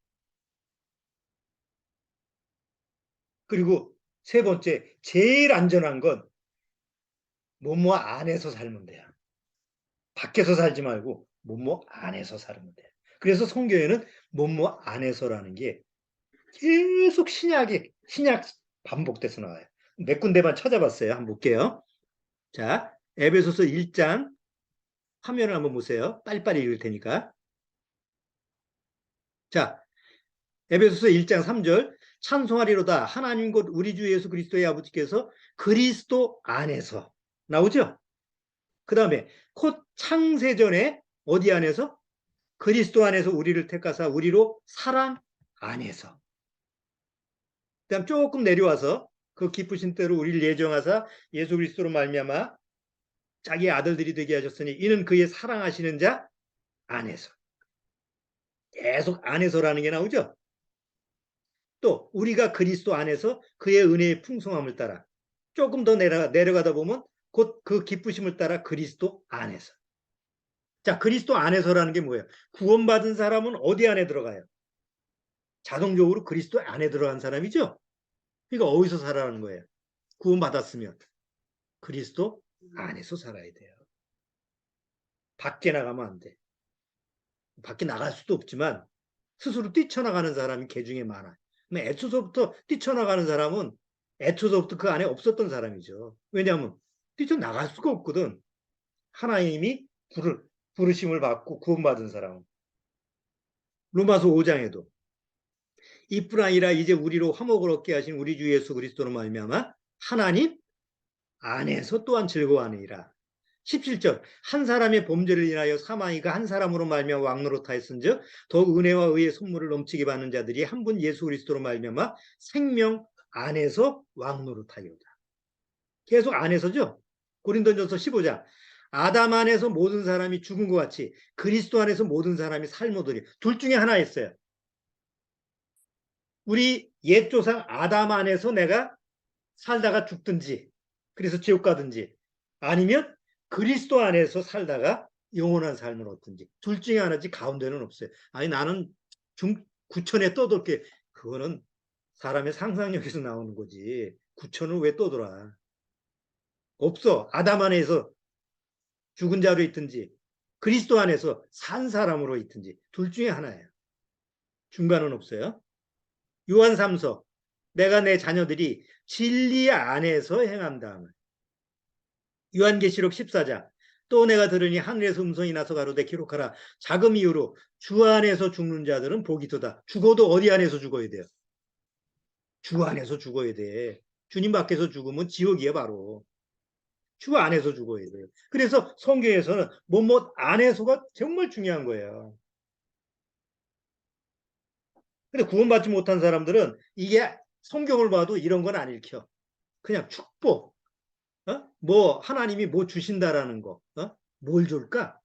그리고 세 번째, 제일 안전한 건 뭐뭐 안에서 살면 돼요. 밖에서 살지 말고 뭐뭐 안에서 살면 돼요. 그래서 성경에는 뭐뭐 안에서라는 게 계속 신약 반복돼서 나와요. 몇 군데만 찾아봤어요. 한번 볼게요. 자, 에베소서 1장 화면을 한번 보세요. 빨리빨리 읽을 테니까. 자, 에베소서 1장 3절 찬송하리로다 하나님 곧 우리 주 예수 그리스도의 아버지께서 그리스도 안에서 나오죠? 그 다음에 곧 창세전에 어디 안에서? 그리스도 안에서 우리를 택하사 우리로 사랑 안에서. 그 다음 조금 내려와서 그 기쁘신 때로 우리를 예정하사 예수 그리스도로 말미암아 자기의 아들들이 되게 하셨으니 이는 그의 사랑하시는 자 안에서. 계속 안에서라는 게 나오죠. 또 우리가 그리스도 안에서 그의 은혜의 풍성함을 따라 조금 더 내려가다 보면 곧 그 기쁘심을 따라 그리스도 안에서. 자, 그리스도 안에서라는 게 뭐예요? 구원받은 사람은 어디 안에 들어가요? 자동적으로 그리스도 안에 들어간 사람이죠. 그러니까 어디서 살아가는 거예요? 구원받았으면 그리스도 안에서 살아야 돼요. 밖에 나가면 안 돼. 밖에 나갈 수도 없지만 스스로 뛰쳐나가는 사람이 개중에 많아요. 애초서부터 뛰쳐나가는 사람은 애초부터 그 안에 없었던 사람이죠. 왜냐하면 뛰쳐나갈 수가 없거든. 하나님이 부르심을 받고 구원받은 사람은. 로마서 5장에도 이뿐 아니라 이제 우리로 화목을 얻게 하신 우리 주 예수 그리스도로 말미암아 하나님 안에서 또한 즐거워하느니라. 17절 한 사람의 범죄를 인하여 사망이가 한 사람으로 말미암아 왕노릇하였은즉 더욱 은혜와 의의 선물을 넘치게 받는 자들이 한 분 예수 그리스도로 말미암아 생명 안에서 왕노릇하여다. 계속 안에서죠. 고린도전서 15장 아담 안에서 모든 사람이 죽은 것 같이 그리스도 안에서 모든 사람이 삶 얻으리. 둘 중에 하나였어요. 우리 옛 조상 아담 안에서 내가 살다가 죽든지 그래서 지옥 가든지 아니면 그리스도 안에서 살다가 영원한 삶을 얻든지 둘 중에 하나지 가운데는 없어요. 아니 나는 구천에 떠돌게 그거는 사람의 상상력에서 나오는 거지. 구천을 왜 떠돌아? 없어. 아담 안에서 죽은 자로 있든지 그리스도 안에서 산 사람으로 있든지 둘 중에 하나예요. 중간은 없어요. 요한 3서 내가 내 자녀들이 진리 안에서 행한다. 요한계시록 14장 또 내가 들으니 하늘에서 음성이 나서 가로되 기록하라. 자금 이후로 주 안에서 죽는 자들은 복이 있도다. 죽어도 어디 안에서 죽어야 돼요? 주 안에서 죽어야 돼. 주님 밖에서 죽으면 지옥이에요 바로. 주 안에서 죽어야 돼요. 그래서 성경에서는 뭐뭐 안에서가 정말 중요한 거예요. 근데 구원받지 못한 사람들은 이게 성경을 봐도 이런 건 안 읽혀. 그냥 축복, 뭐 하나님이 뭐 주신다라는 거, 뭘 줄까?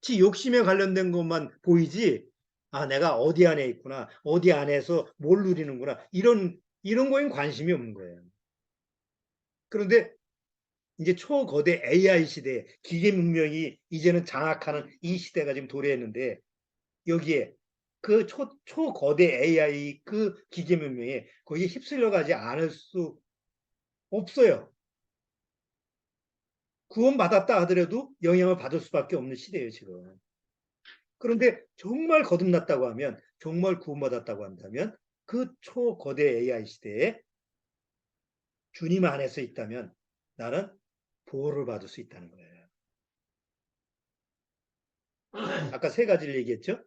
지 욕심에 관련된 것만 보이지. 아, 내가 어디 안에 있구나, 어디 안에서 뭘 누리는구나 이런 거엔 관심이 없는 거예요. 그런데 이제 초거대 AI 시대, 기계 문명이 이제는 장악하는 이 시대가 지금 도래했는데 여기에 그 초거대 AI 그 기계 문명에 거기에 휩쓸려 가지 않을 수 없어요. 구원받았다 하더라도 영향을 받을 수밖에 없는 시대예요, 지금. 그런데 정말 거듭났다고 하면, 정말 구원받았다고 한다면 그 초거대 AI 시대에 주님 안에서 있다면 나는 보호를 받을 수 있다는 거예요. 아까 세 가지를 얘기했죠?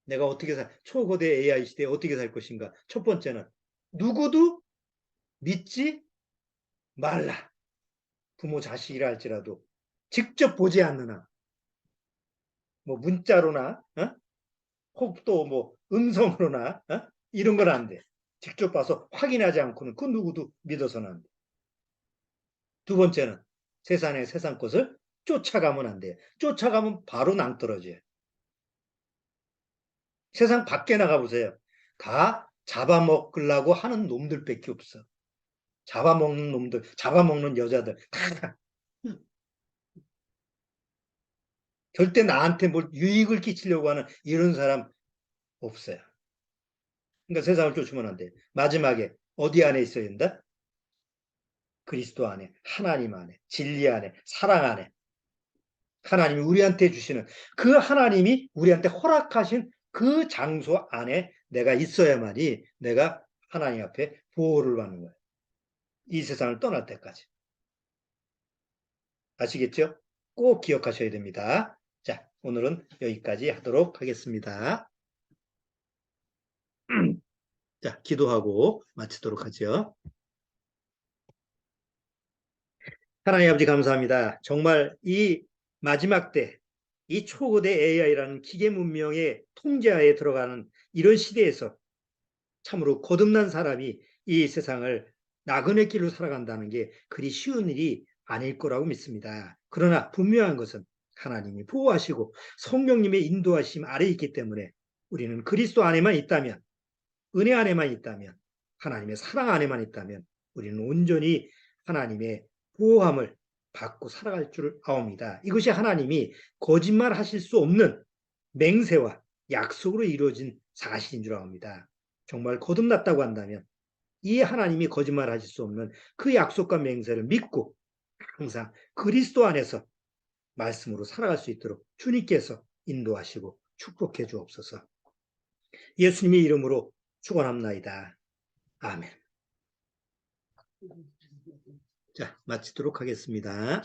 내가 어떻게 초거대 AI 시대에 어떻게 살 것인가? 첫 번째는 누구도 믿지 말라. 부모 자식이라 할지라도 직접 보지 않느나 뭐 문자로나 혹 또 뭐 음성으로나 이런 건 안 돼. 직접 봐서 확인하지 않고는 그 누구도 믿어서는 안 돼. 두 번째는 세상의 세상 것을 쫓아가면 안 돼. 쫓아가면 바로 낭떠러져요. 세상 밖에 나가보세요. 다 잡아먹으려고 하는 놈들밖에 없어. 잡아먹는 놈들, 잡아먹는 여자들 다 절대 나한테 뭘 유익을 끼치려고 하는 이런 사람 없어요. 그러니까 세상을 쫓으면 안 돼. 마지막에 어디 안에 있어야 된다? 그리스도 안에, 하나님 안에, 진리 안에, 사랑 안에. 하나님이 우리한테 주시는 그 하나님이 우리한테 허락하신 그 장소 안에 내가 있어야만이 내가 하나님 앞에 보호를 받는 거예요. 이 세상을 떠날 때까지. 아시겠죠? 꼭 기억하셔야 됩니다. 자, 오늘은 여기까지 하도록 하겠습니다. 자, 기도하고 마치도록 하죠. 하나님 아버지 감사합니다. 정말 이 마지막 때, 이 초거대 AI라는 기계 문명의 통제하에 들어가는 이런 시대에서 참으로 거듭난 사람이 이 세상을 나그네 길로 살아간다는 게 그리 쉬운 일이 아닐 거라고 믿습니다. 그러나 분명한 것은 하나님이 보호하시고 성령님의 인도하심 아래 있기 때문에 우리는 그리스도 안에만 있다면, 은혜 안에만 있다면, 하나님의 사랑 안에만 있다면 우리는 온전히 하나님의 보호함을 받고 살아갈 줄 아옵니다. 이것이 하나님이 거짓말 하실 수 없는 맹세와 약속으로 이루어진 사실인 줄 아옵니다. 정말 거듭났다고 한다면 이 하나님이 거짓말 하실 수 없는 그 약속과 맹세를 믿고 항상 그리스도 안에서 말씀으로 살아갈 수 있도록 주님께서 인도하시고 축복해 주옵소서. 예수님의 이름으로 축원합나이다. 아멘. 자, 마치도록 하겠습니다.